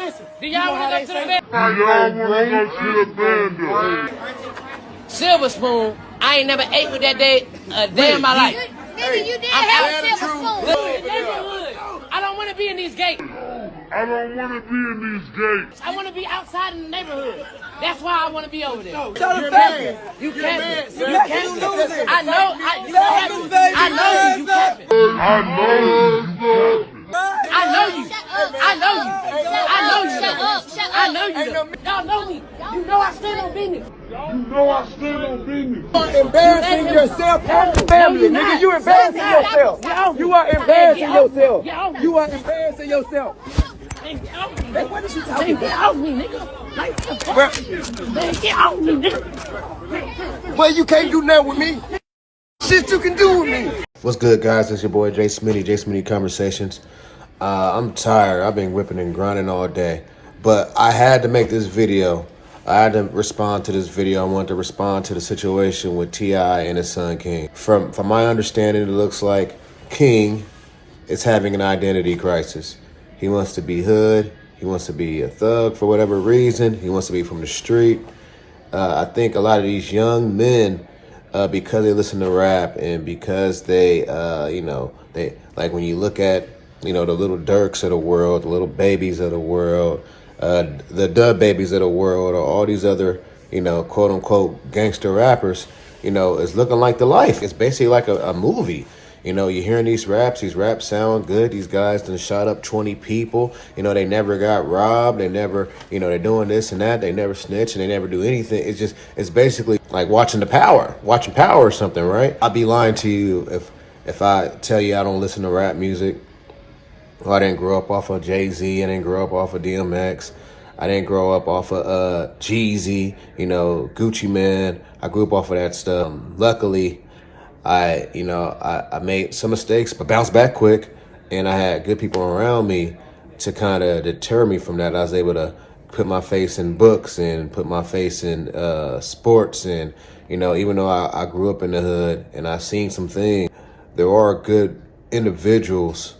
listen. Do y'all want to go to the bed? Y'all want to go to the band. Silver spoon. I ain't never ate with that day a day in my life. Nigga, you did have a silver spoon. I don't want to be in these gates. I don't want to be in these gates. I want to be outside in the neighborhood. That's why I want to be over there. You're capping. You capping. You capping. I know. I know you capping. I know you. I know you. I know you. I know you. Shut up. Shut I up. know you. Y'all know me. You know I stand on business. You know I stand on business. You are embarrassing yourself and your family, nigga. You embarrassing yourself. You are embarrassing yourself. You are embarrassing yourself. Hey, What is you talking about? get off me, nigga. Man, get off me, nigga. Well, you can't do nothing with me. Shit you can do with me. What's good, guys? It's your boy J Smitty, J Smitty Conversations. I'm tired. I've been whipping and grinding all day, but I had to make this video. I had to respond to this video. I wanted to respond to the situation with T.I. and his son King. From my understanding, it looks like King is having an identity crisis. He wants to be hood. He wants to be a thug for whatever reason. He wants to be from the street. I think a lot of these young men, because they listen to rap and because they, they like when you look at, the little Dirks of the world, the little Babies of the world, the Dub Babies of the world, or all these other, quote unquote gangster rappers, it's looking like the life. It's basically like a movie. You're hearing these raps sound good. These guys done shot up 20 people. They never got robbed. They never, they're doing this and that. They never snitch and they never do anything. It's basically like watching Power or something, right? I'd be lying to you if I tell you I don't listen to rap music. Well, I didn't grow up off of Jay-Z. I didn't grow up off of DMX. I didn't grow up off of Jeezy, Gucci Man. I grew up off of that stuff. Luckily, I made some mistakes, but bounced back quick, and I had good people around me to kind of deter me from that. I was able to put my face in books and put my face in sports, and even though I grew up in the hood and I've seen some things, there are good individuals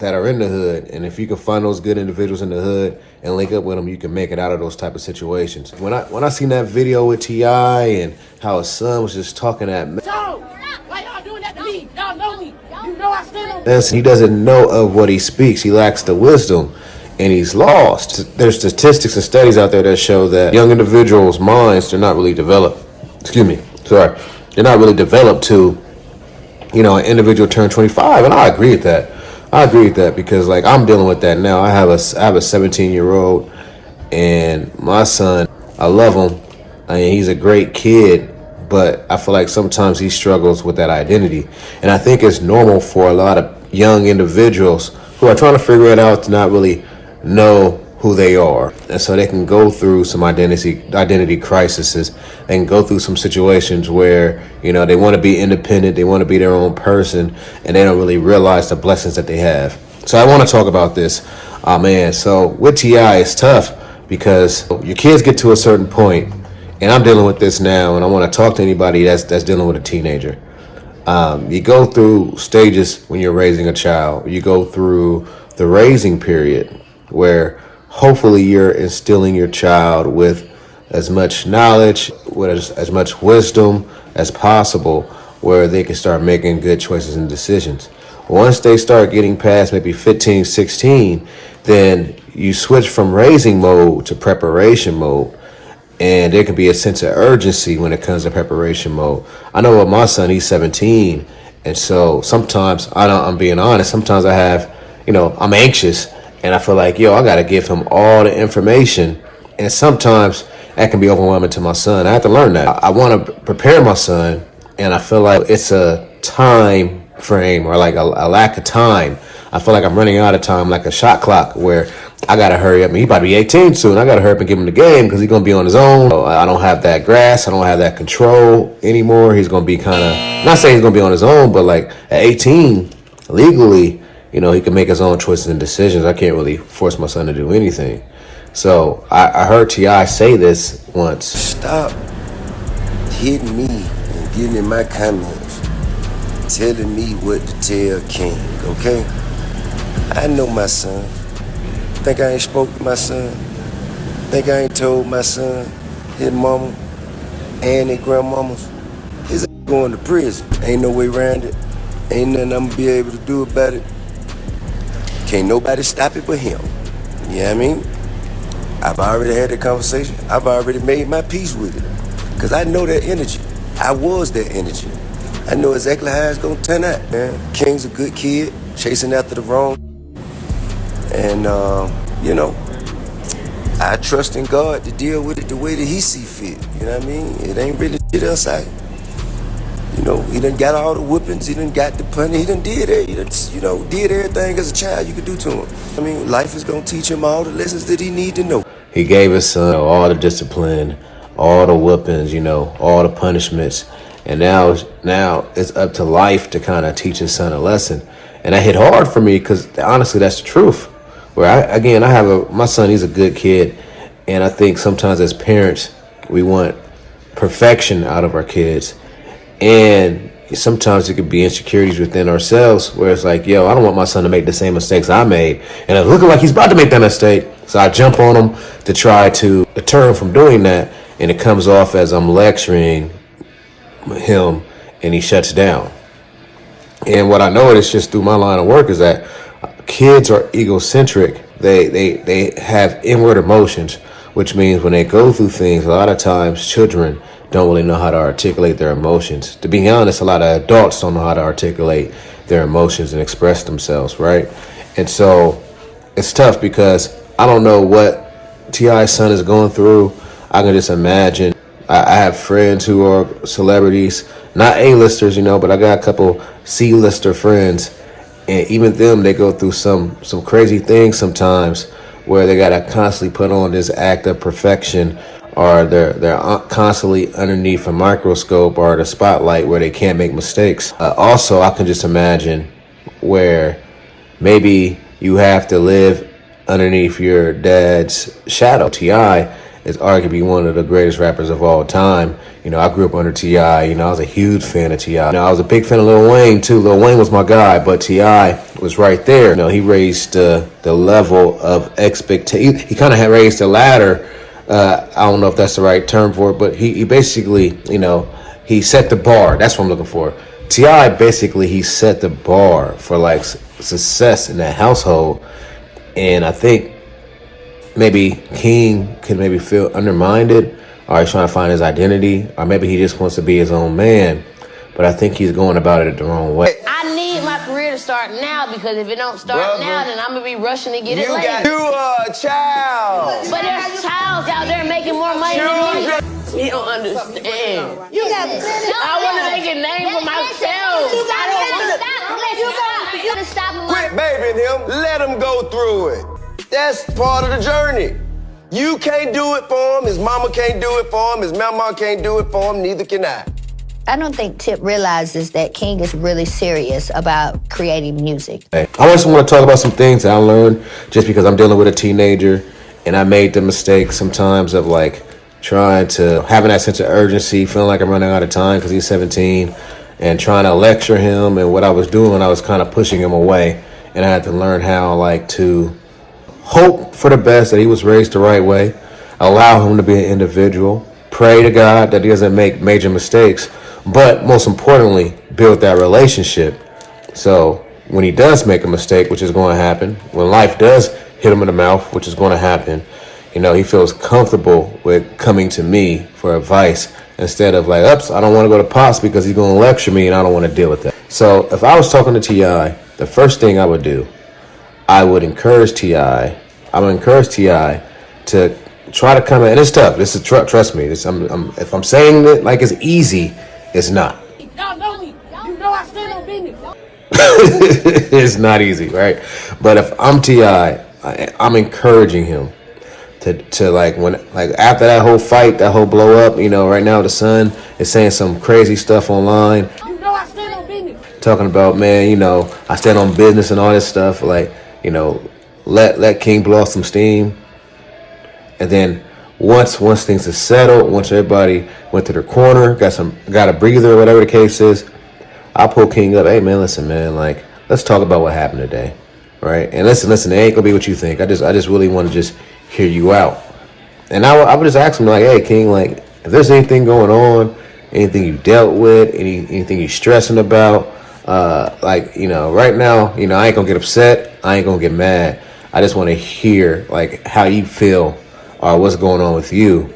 that are in the hood, and if you can find those good individuals in the hood and link up with them, you can make it out of those type of situations. When I seen that video with T.I. and how his son was just talking at me, Why y'all doing that to me? Y'all know me. You know I stand on business, he doesn't know of what he speaks. He lacks the wisdom, and he's lost. There's statistics and studies out there that show that young individuals' minds, they're not really developed. They're not really developed to, an individual turn 25, and I agree with that. Because like I'm dealing with that now. I have a 17-year-old, and my son, I love him. He's a great kid, but I feel like sometimes he struggles with that identity. And I think it's normal for a lot of young individuals who are trying to figure it out to not really know who they are. And so they can go through some identity crises. They can go through some situations where, they want to be independent, they want to be their own person, and they don't really realize the blessings that they have. So I want to talk about this. So with T.I., it's tough because your kids get to a certain point, and I'm dealing with this now, and I want to talk to anybody that's dealing with a teenager. You go through stages when you're raising a child. You go through the raising period where hopefully you're instilling your child with as much knowledge, with as much wisdom as possible, where they can start making good choices and decisions. Once they start getting past maybe 15, 16, then you switch from raising mode to preparation mode. And there can be a sense of urgency when it comes to preparation mode. I know with my son, he's 17. And so sometimes, I'm being honest, sometimes I have, I'm anxious. And I feel like, I got to give him all the information. And sometimes that can be overwhelming to my son. I have to learn that. I want to prepare my son. And I feel like it's a time frame or like a lack of time. I feel like I'm running out of time, like a shot clock, where I got to hurry up. And he's about to be 18 soon. I got to hurry up and give him the game because he's going to be on his own. I don't have that grasp. I don't have that control anymore. He's going to be kind of, not saying he's going to be on his own, but like at 18, legally, he can make his own choices and decisions. I can't really force my son to do anything. So I heard T.I. say this once. Stop hitting me and getting in my comments, telling me what to tell King, okay? I know my son. Think I ain't spoke to my son? Think I ain't told my son, his mama, and his grandmamas? His going to prison. Ain't no way around it. Ain't nothing I'm gonna be able to do about it. Can't nobody stop it but him. You know what I mean? I've already had the conversation. I've already made my peace with it. Cause I know that energy. I was that energy. I know exactly how it's gonna turn out, man. King's a good kid, chasing after the wrong. And, you know, I trust in God to deal with it the way that he see fit. You know what I mean? It ain't really shit else out. You know, he done got all the whippings, he done got the punny, he done did it, he done, you know, did everything as a child you could do to him. I mean, life is gonna teach him all the lessons that he need to know. He gave his son all the discipline, all the whippings, you know, all the punishments. And now it's up to life to kind of teach his son a lesson. And that hit hard for me because honestly, that's the truth. Where my son, he's a good kid. And I think sometimes as parents, we want perfection out of our kids. And sometimes it could be insecurities within ourselves where it's like, yo, I don't want my son to make the same mistakes I made. And it's looking like he's about to make that mistake. So I jump on him to try to deter him from doing that. And it comes off as I'm lecturing him and he shuts down. And what I noticed just through my line of work is that kids are egocentric. They have inward emotions, which means when they go through things, a lot of times children don't really know how to articulate their emotions. To be honest, a lot of adults don't know how to articulate their emotions and express themselves, right? And so it's tough because I don't know what T.I.'s son is going through. I can just imagine. I have friends who are celebrities, not A-listers, you know, but I got a couple C-lister friends. And even them, they go through some crazy things sometimes where they got to constantly put on this act of perfection, or they're constantly underneath a microscope or the spotlight where they can't make mistakes. Also, I can just imagine where maybe you have to live underneath your dad's shadow. T.I. is arguably one of the greatest rappers of all time. You know, I grew up under T.I. You know, I was a huge fan of T.I. You know, I was a big fan of Lil Wayne too. Lil Wayne was my guy, but T.I. was right there. You know, he raised the level of expectation. He kind of had raised the ladder. I don't know if that's the right term for it, but he basically, you know, he set the bar. That's what I'm looking for. T.I. basically, he set the bar for like success in that household. And I think maybe King could maybe feel undermined, or he's trying to find his identity, or maybe he just wants to be his own man. But I think he's going about it the wrong way. I need my career to start now because if it don't start now, then I'm gonna be rushing to get it later. You a child. But there's childs out there making more money than me. You don't understand. You got I want to make a name for myself. I don't want to. You gotta stop him. Quit babying him. Let him go through it. That's part of the journey. You can't do it for him. His mama can't do it for him. His mama can't do it for him. Neither can I. I don't think Tip realizes that King is really serious about creating music. I also want to talk about some things that I learned just because I'm dealing with a teenager, and I made the mistake sometimes of like trying to having that sense of urgency, feeling like I'm running out of time because he's 17, and trying to lecture him. And what I was doing, I was kind of pushing him away, and I had to learn how like to hope for the best, that he was raised the right way, allow him to be an individual, pray to God that he doesn't make major mistakes, but most importantly, build that relationship. So when he does make a mistake, which is going to happen, when life does hit him in the mouth, which is going to happen, you know, he feels comfortable with coming to me for advice instead of like, oops, I don't want to go to Pops because he's going to lecture me and I don't want to deal with that. So if I was talking to T.I., the first thing I would do, I would encourage T.I. to try to come in. And it's tough. This is trust me. If I'm saying it like it's easy, it's not. Y'all know me. You know I stand on business. It's not easy, right? But if I'm T.I., I'm encouraging him to like when like after that whole fight, that whole blow up. You know, right now the son is saying some crazy stuff online. You know I stand on business. Talking about, man, you know, I stand on business and all this stuff. Like, you know, let King blow off some steam. And then once things are settled, once everybody went to their corner, got a breather, whatever the case is, I'll pull King up. Hey man, listen, man, like, let's talk about what happened today. right? And listen, it ain't gonna be what you think. I just really want to just hear you out. And I would just ask him, like, hey, King, like, if there's anything going on, anything you dealt with, anything you stressing about, like, you know, right now, you know, I ain't gonna get upset, I ain't gonna get mad. I just want to hear, like, how you feel or what's going on with you.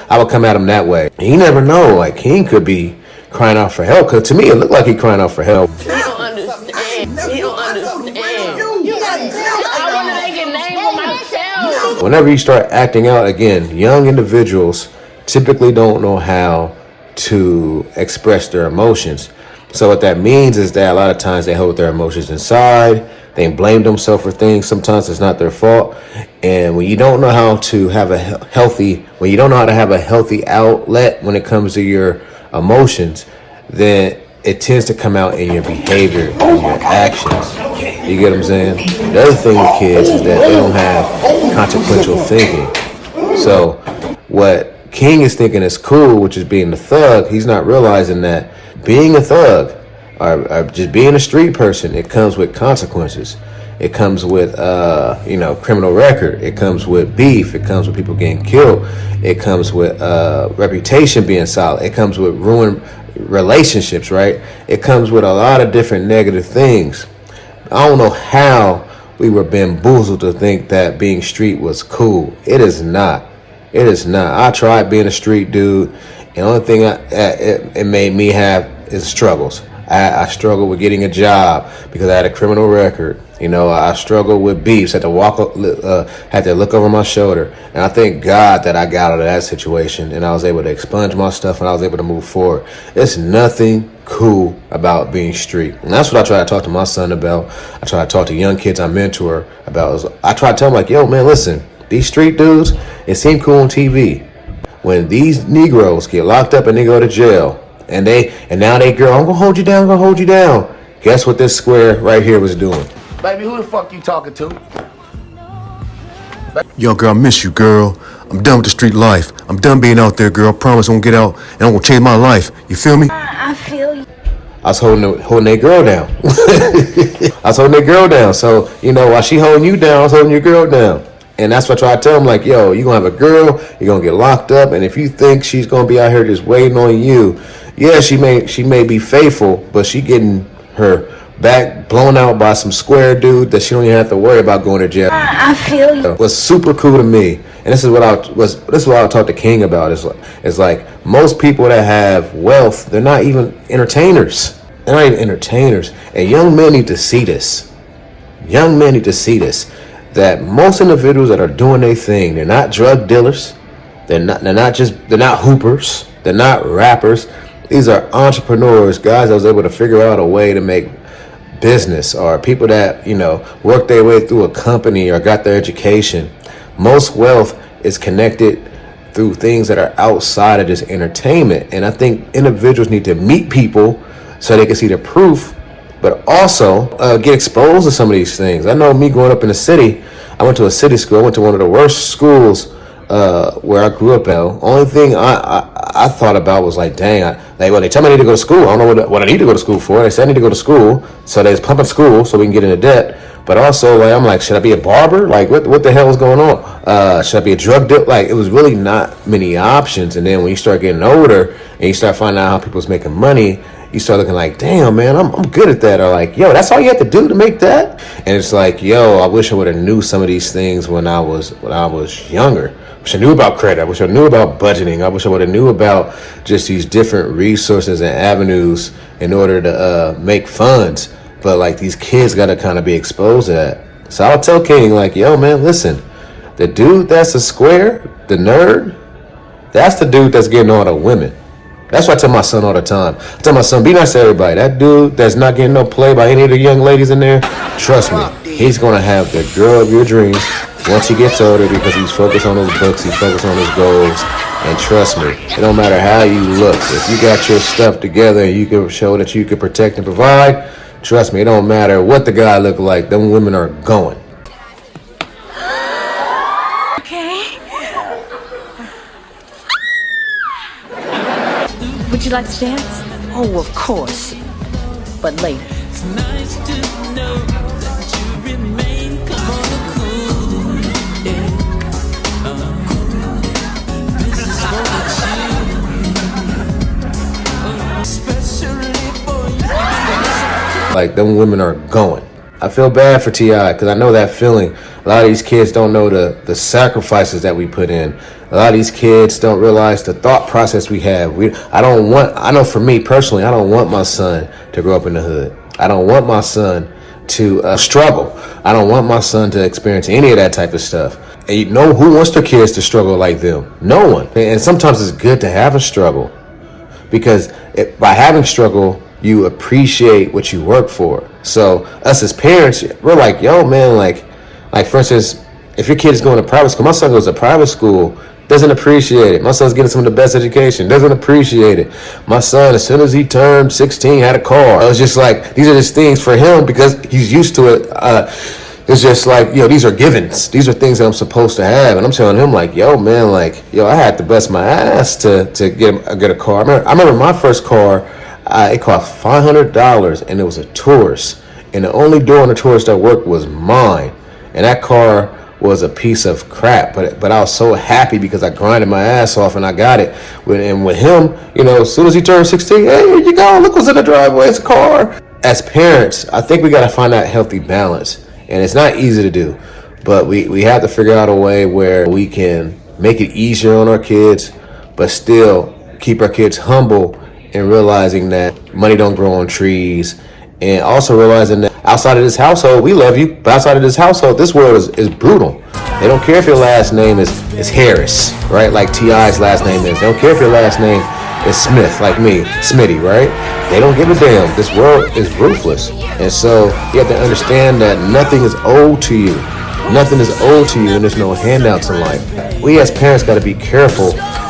I would come at him that way. And you never know, like, King could be crying out for help, because to me it looked like he crying out for help. He don't understand. He don't understand. I want to make a name for myself. Whenever you start acting out, again, young individuals typically don't know how to express their emotions. So what that means is that a lot of times they hold their emotions inside. They blame themselves for things. Sometimes it's not their fault. And when you don't know how to have a healthy outlet when it comes to your emotions, then it tends to come out in your behavior and your actions. You get what I'm saying? The other thing with kids is that they don't have consequential thinking. So what King is thinking is cool, which is being a thug, he's not realizing that being a thug or just being a street person, it comes with consequences. It comes with, criminal record. It comes with beef. It comes with people getting killed. It comes with reputation being solid. It comes with ruined relationships, right? It comes with a lot of different negative things. I don't know how we were bamboozled to think that being street was cool. It is not. It is not. I tried being a street dude. And the only thing it made me have is struggles. I struggled with getting a job because I had a criminal record. You know, I struggled with beefs. Had to had to look over my shoulder. And I thank God that I got out of that situation and I was able to expunge my stuff and I was able to move forward. There's nothing cool about being street. And that's what I try to talk to my son about. I try to talk to young kids I mentor about. I try to tell them, like, yo, man, listen, these street dudes, it seemed cool on TV. When these Negroes get locked up and they go to jail, and now they girl, I'm gonna hold you down, I'm gonna hold you down. Guess what this square right here was doing? Baby, who the fuck you talking to? Yo, girl, I miss you, girl. I'm done with the street life. I'm done being out there, girl. I promise I'm gonna get out and I'm gonna change my life. You feel me? I feel you. I was holding that girl down. I was holding that girl down. So, you know, while she holding you down, I was holding your girl down. And that's what I try to tell them, like, yo, you're going to have a girl, you're going to get locked up, and if you think she's going to be out here just waiting on you, yeah, she may be faithful, but she getting her back blown out by some square dude that she don't even have to worry about going to jail. I feel you. What's super cool to me, and this is what I talk to King about, is like most people that have wealth, they're not even entertainers. They're not even entertainers. And young men need to see this. Young men need to see this. That most individuals that are doing their thing, they're not drug dealers, they're not hoopers, they're not rappers. These are entrepreneurs, guys that was able to figure out a way to make business, or people that, you know, work their way through a company or got their education. Most wealth is connected through things that are outside of this entertainment. And I think individuals need to meet people so they can see the proof, but also get exposed to some of these things. I know me growing up in the city, I went to a city school. I went to one of the worst schools where I grew up at. Only thing I thought about was like, dang, they tell me I need to go to school. I don't know what I need to go to school for. They said I need to go to school, so they was pumping school so we can get into debt. But also, like, I'm like, should I be a barber? Like, what the hell is going on? Should I be a drug dealer? Like, it was really not many options. And then when you start getting older and you start finding out how people's making money, you start looking like, damn, man, I'm good at that. Or like, yo, that's all you have to do to make that? And it's like, yo, I wish I would have knew some of these things when I was younger. I wish I knew about credit. I wish I knew about budgeting. I wish I would have knew about just these different resources and avenues in order to make funds. But like, these kids got to kind of be exposed to that. So I'll tell King, like, yo, man, listen, the dude that's a square, the nerd, that's the dude that's getting all the women. That's what I tell my son all the time. I tell my son, be nice to everybody. That dude that's not getting no play by any of the young ladies in there, trust me, he's going to have the girl of your dreams once he gets older, because he's focused on his books, he's focused on his goals. And trust me, it don't matter how you look. If you got your stuff together and you can show that you can protect and provide, trust me, it don't matter what the guy look like. Them women are going. Would you like to dance? Oh, of course. But later. It's nice to know that you remain. like them women are going. I feel bad for T.I. because I know that feeling. A lot of these kids don't know the sacrifices that we put in. A lot of these kids don't realize the thought process we have. I know for me personally, I don't want my son to grow up in the hood. I don't want my son to struggle. I don't want my son to experience any of that type of stuff. And you know who wants their kids to struggle like them? No one. And sometimes it's good to have a struggle, because by having struggle, you appreciate what you work for. So us as parents, we're like, yo, man, like for instance, if your kid is going to private school, my son goes to private school, doesn't appreciate it. My son's getting some of the best education, doesn't appreciate it. My son, as soon as he turned 16, had a car. It was just like, these are just things for him because he's used to it. It's just like, these are givens. These are things that I'm supposed to have. And I'm telling him like, yo, man, like, I had to bust my ass to get a car. I remember my first car, it cost $500 and it was a Taurus. And the only door on the Taurus that worked was mine. And that car was a piece of crap, but I was so happy because I grinded my ass off and I got it. And with him, as soon as he turned 16, hey, here you go, look what's in the driveway, it's a car. As parents, I think we got to find that healthy balance, and it's not easy to do, but we have to figure out a way where we can make it easier on our kids, but still keep our kids humble and realizing that money don't grow on trees. And also realizing that outside of this household, we love you, but outside of this household, this world is brutal. They don't care if your last name is Harris, right? Like T.I.'s last name is. They don't care if your last name is Smith, like me, Smitty, right? They don't give a damn. This world is ruthless. And so you have to understand that nothing is owed to you. Nothing is owed to you, and there's no handouts in life. We as parents got to be careful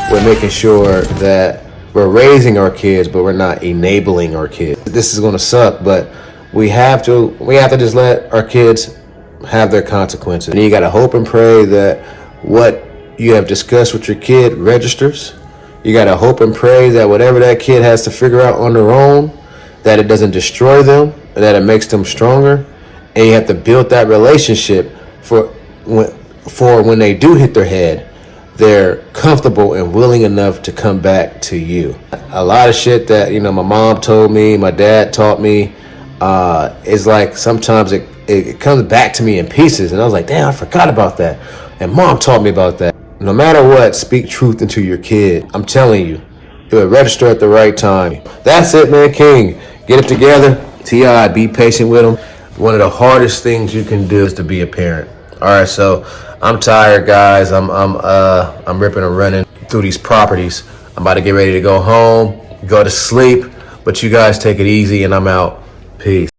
with making sure that we're raising our kids, but we're not enabling our kids. This is going to suck, but we have to just let our kids have their consequences. And you got to hope and pray that what you have discussed with your kid registers. You got to hope and pray that whatever that kid has to figure out on their own, that it doesn't destroy them, that it makes them stronger. And you have to build that relationship for when they do hit their head, they're comfortable and willing enough to come back to you. A lot of shit that, my mom told me, my dad taught me, is like sometimes it comes back to me in pieces. And I was like, damn, I forgot about that. And mom taught me about that. No matter what, speak truth into your kid. I'm telling you, it will register at the right time. That's it, man. King, get it together. T.I., be patient with them. One of the hardest things you can do is to be a parent. All right, so I'm tired, guys. I'm ripping and running through these properties. I'm about to get ready to go home, go to sleep, but you guys take it easy, and I'm out. Peace.